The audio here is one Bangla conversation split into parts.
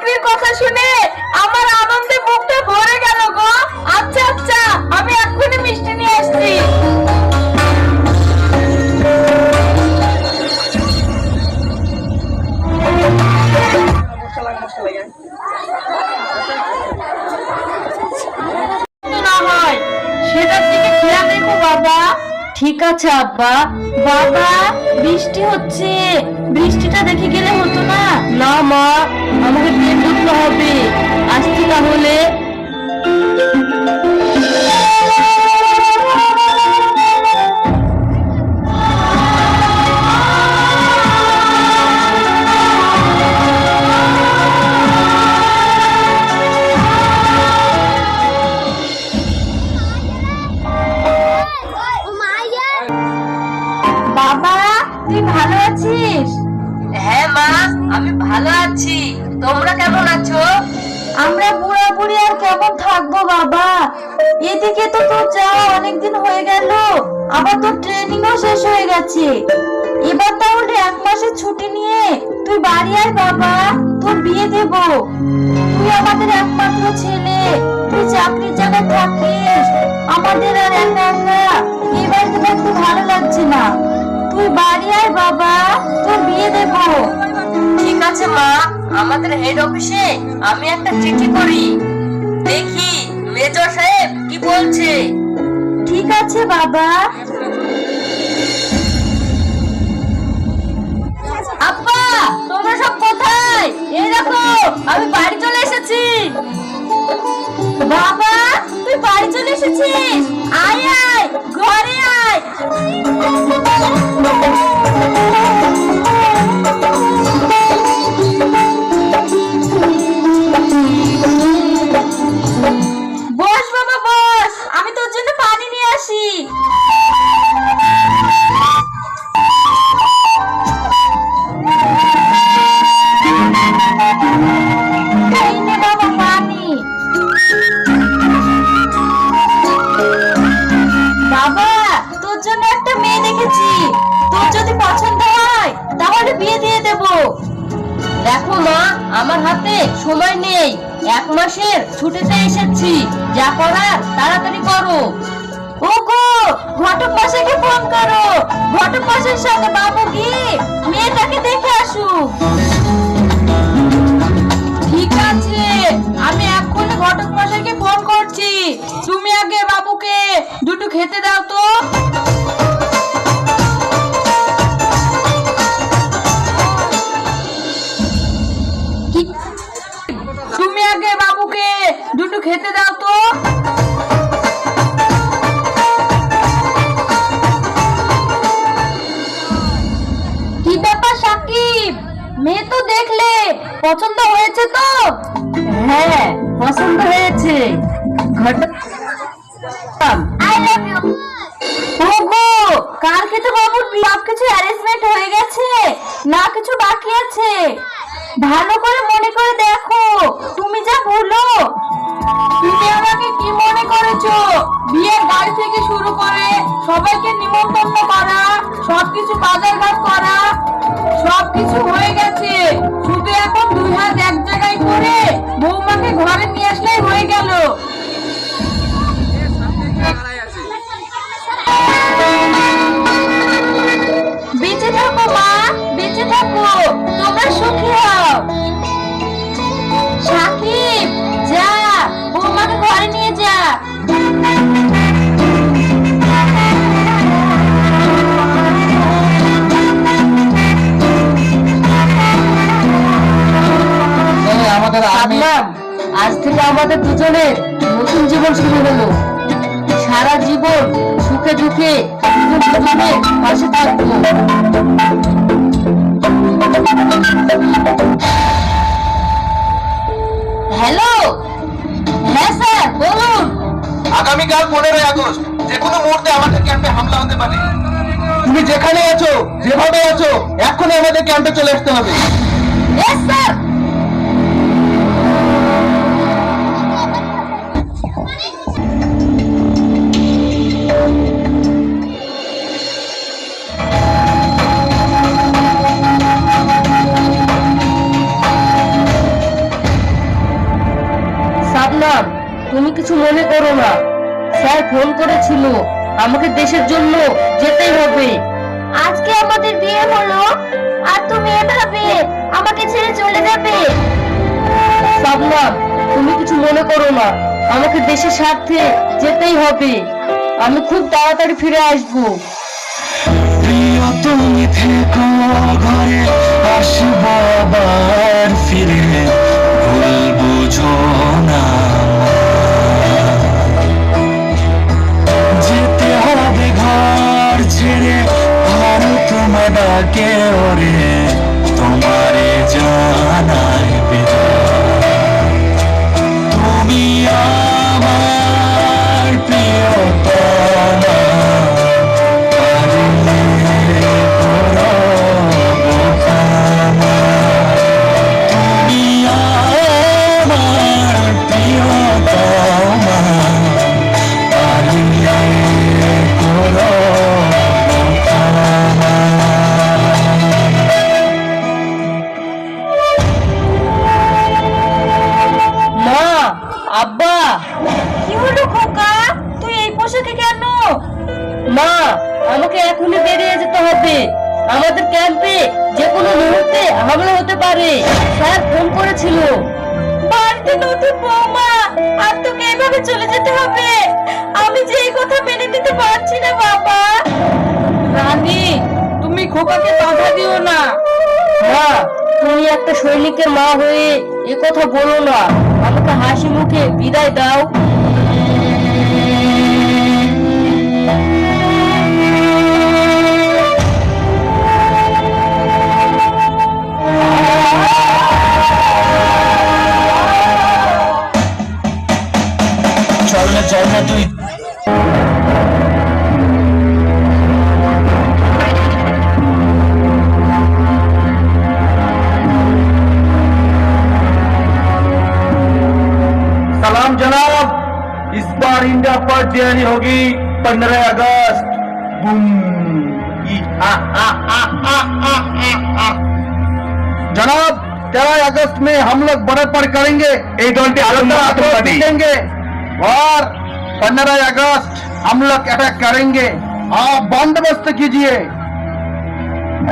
চাকরির কথা শুনে আমার আনন্দে বুকটা ভরে গেল গো। আচ্ছা আচ্ছা, আমি এক্ষুনি মিষ্টি নিয়ে আসছি। না হয় সেটার দিকে খেয়াল রেখো বাবা। ঠিক আছে আব্বা। বাবা, বৃষ্টি হচ্ছে, বৃষ্টিটা দেখে গেলে হতো না? না মা, আমাকে ট্রেন ধরতে হবে। আসছি তাহলে। বাবা, তুই ভালো আছিস? হ্যাঁ মা, আমি ভালো আছি। তোমরা কেমন আছো? আমরা বুড়া বুড়ি আর কেমন থাকবো বাবা। এদিকে তো তোর যাওয়া অনেকদিন হয়ে গেল, আবার তোর ট্রেনিংও শেষ হয়ে গেছে। এবার তাহলে 1 মাসের ছুটি নিয়ে তুই বাড়ি আয় বাবা, তোর বিয়ে দেব। তুই আমাদের একমাত্র ছেলে, তুই চাকরির জায়গায় থাকিস, আমাদের আর একা একা এই বাড়িতে থাকতে ভালো লাগছে না। তুই বাড়ি আয় বাবা, তোর বিয়ে দেব। ঠিক আছে মা, আমাদের হেড অফিসে আমি একটা চিঠি করি, দেখি মেজর সাহেব কি বলছে। ঠিক আছে বাবা। আব্বা, তোমরা সব কোথায়? এই দেখো, আমি বাড়ি চলে এসেছি। বাবা, তুই বাড়ি চলে এসেছিস? আয় আয়, ঘরে আয়। বস বাবা বস, আমি তোর জন্য পানি নিয়ে আসি। এই নে বাবা পানি। বাবা, তোর জন্য একটা মেয়ে দেখেছি, তোর যদি পছন্দ হয় তাহলে বিয়ে দিয়ে দেব। দেখো মা, আমার হাতে সময় নেই, 1 মাসের ছুটিতে এসেছি, যা করার তাড়াতাড়ি করো। ওগো, ঘটক মশাইকে ফোন করো, ঘটক মশাইয়ের সঙ্গে বাবু গিয়ে মেয়েটাকে দেখে আসুক। ঠিক আছে, আমি এক্ষুনি ঘটক মশাইকে ফোন করছি। তুমি আগে বাবুকে দুটো খেতে দাও তো। তুমি আগে বাবুকে দুটো খেতে দাও তো। কি ব্যাপার সাকিব, মেয়ে তো দেখলে, পছন্দ হয়েছে তো? হ্যাঁ, পছন্দ হয়েছে। I love you. ওগো, কালকে তো বাবুর সব কিছু অ্যারেঞ্জমেন্ট হয়ে গেছে, না কিছু বাকি আছে? ভালো করে মনে করে দেখো, তুমি যা ভুলো। তুমি আমাকে কি মনে করেছো? বিয়ের গাড়ি থেকে শুরু করে সবাইকে নিমন্ত্রণ করা, সবকিছু বাজারঘাট করা, সবকিছু হয়ে গেছে। শুধু এখন 2 হাত এক জায়গায় করে বৌমাকে ঘরে নিয়ে আসলেই হয়ে গেল। বেঁচে থাকো মা, বেঁচে থাকো, তোমরা সুখী হও। সাকিব, যা বৌমাকে ঘরে নিয়ে যা। আজ থেকে আমাদের দুজনের নতুন জীবন শুরু হলো। সারা জীবন সুখে দুঃখে দুজনের পাশে থাকবো। হ্যালো, হ্যাঁ স্যার বলুন। আগামীকাল 15ই আগস্ট যে কোনো মুহূর্তে আমাদের ক্যাম্পে হামলা হতে পারে। তুমি যেখানে আছো, যেভাবে আছো, এখনই আমাদের ক্যাম্পে চলে আসতে হবে। Yes sir. শাবনাম, তুমি কিছু মনে করো না। স্যার ফোন করেছিল, আমাকে দেশের জন্য যেতেই হবে। আজকে আমাদের বিয়ে হলো আর তুমি এভাবে আমাকে ছেড়ে চলে যাবে? শাবনাম, তুমি কিছু মনে করো না, আমাকে দেশের স্বার্থে যেতেই হবে। আমি খুব তাড়াতাড়ি ফিরে আসবো। প্রিয় তুমি থেকো ঘরে, আসবো আবার ফিরে, ভুল বুঝো না। যেতে হবে ঘর ছেড়ে, ভারত তোমার ডাকে ওরে, তোমারে জানাই বিদায়। তুমি আমার প্রিয়তমা, মা, আব্বা। কি হলো খোকা, তুই এই পোশাকে কেন? মা, আমাকে এখনই বেরিয়ে যেতে হবে। আমাদের ক্যাম্পে যে কোনো মুহূর্তে হামলা হতে পারে। স্যার ফোন করেছিল। বাড়িতে নতুন বৌমা আর তোকে এইভাবে চলে যেতে হবে? আমি যে এই কথা মেনে নিতে পারছি না বাবা। রানী, তুমি খোকাকে বাধা দিও না। মা, তুমি একটা সৈনিকের মা হয়ে এ কথা বলো না। আমাকে হাসি মুখে বিদায় দাও। চল না তুই। सलाम जनाब, इस बार इंडिया पर तैयारी होगी 15 अगस्त। बूम। जनाब, 13 अगस्त में हम लोग बड़े पर करेंगे, देंगे और 15 अगस्त हम लोग अटैक करेंगे। आप बंदोबस्त कीजिए।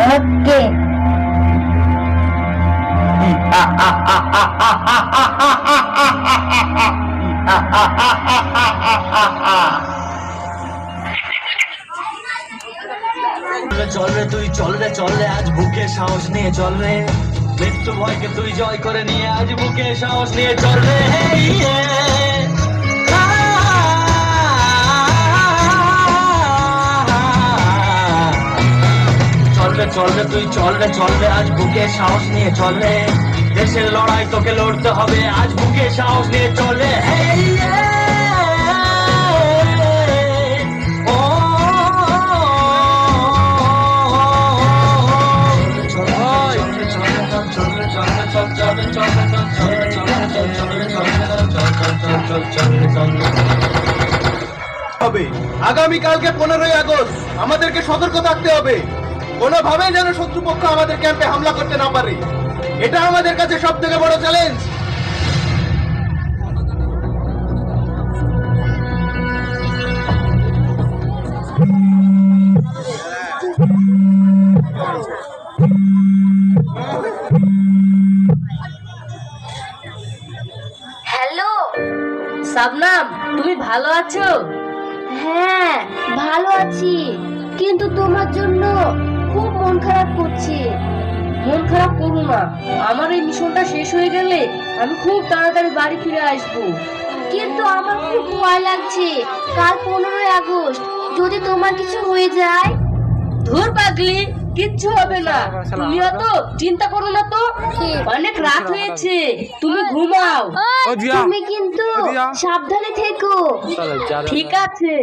ओके। চল রে তুই, চল রে আজ বুকে সাহস নিয়ে চল রে, মৃত্যু ভয়কে তুই জয় করে নিয়ে আজ বুকে সাহস নিয়ে চল রে। চল রে তুই, চল রে আজ বুকে সাহস নিয়ে চল রে, দেশের লড়াই তোকে লড়তে হবে, আজ বুকে সাহস নিয়ে চল রে। আগামীকালকে 15 আগস্ট আমাদেরকে সতর্ক থাকতে হবে, কোনোভাবে যেন শত্রুপক্ষ আমাদের ক্যাম্পে হামলা করতে না পারে। এটা আমাদের কাছে সব থেকে বড় চ্যালেঞ্জ। হ্যালো শাবনাম, তুমি ভালো আছো? হ্যাঁ ভালো আছি, কিন্তু তোমার জন্য খুব মন খারাপ করছে। মন খারাপ করো না, আমার এই মিশনটা শেষ হয়ে গেলে আমি খুব তাড়াতাড়ি বাড়ি ফিরে আসবো। কিন্তু আমার খুব ভয় লাগছে, কাল 15 আগস্ট যদি তোমার কিছু হয়ে যায়। ধুর পাগলি, কিচ্ছু হবে না, তুমি অত চিন্তা করো না তো। অনেক রাত হয়েছে, তুমি ঘুমাও। তুমি কিন্তু সাবধানে থেকো। ঠিক আছে।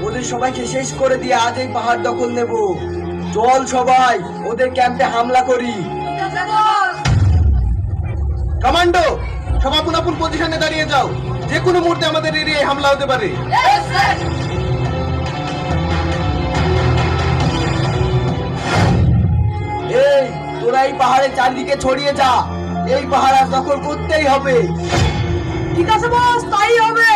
ওদের সবাইকে ওদেরকে শেষ করে দিয়ে আজ এই পাহাড় দখল নেব। চল সবাই ওদের ক্যাম্পে হামলা করি। কমান্ডো, সব আপন আপন পজিশনে দাঁড়িয়ে যাও, যে কোনো মুহূর্তে আমাদের এরিয়ায় হামলা হতে পারে। এই তোরা এই পাহাড়ের চারদিকে ছড়িয়ে যা, এই পাহাড় আর দখল করতেই হবে। ঠিক আছে বস, তাই হবে।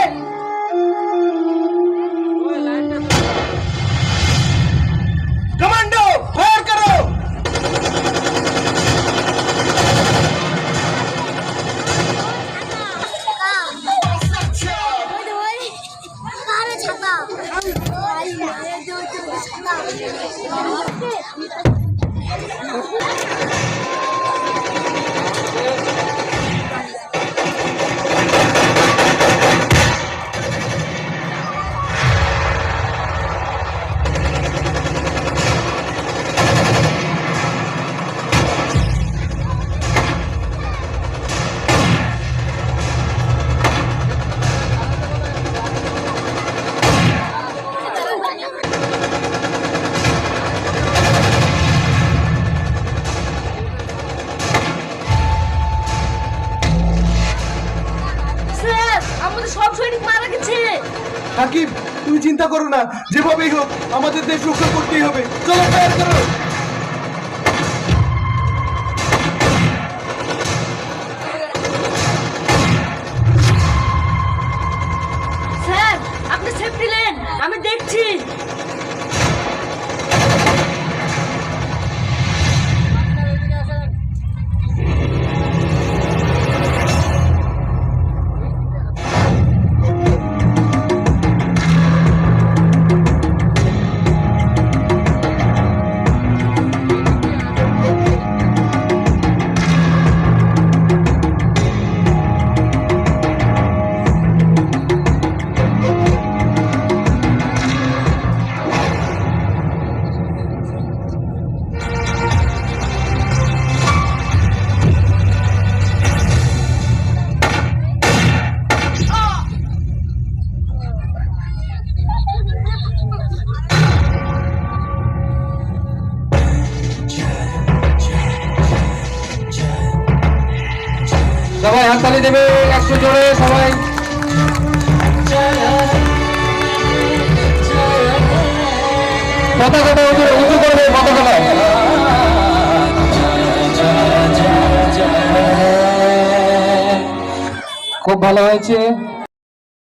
কমান্ডো, ফায়ার করো। স্যার, আমাদের সব সৈনিক মারা গেছে। সাকিব, তুমি চিন্তা করো না, যেভাবেই হোক আমাদের দেশ রক্ষা করতেই হবে। চলো ফায়ার করো। স্যার, আপনি সেফ দিলেন, আমি দেখছি। সবাই হাততালি দেবে একটু জোরে সবাই। পতাকাটা উঁচু করবে, পতাকাটা। খুব ভালো হয়েছে।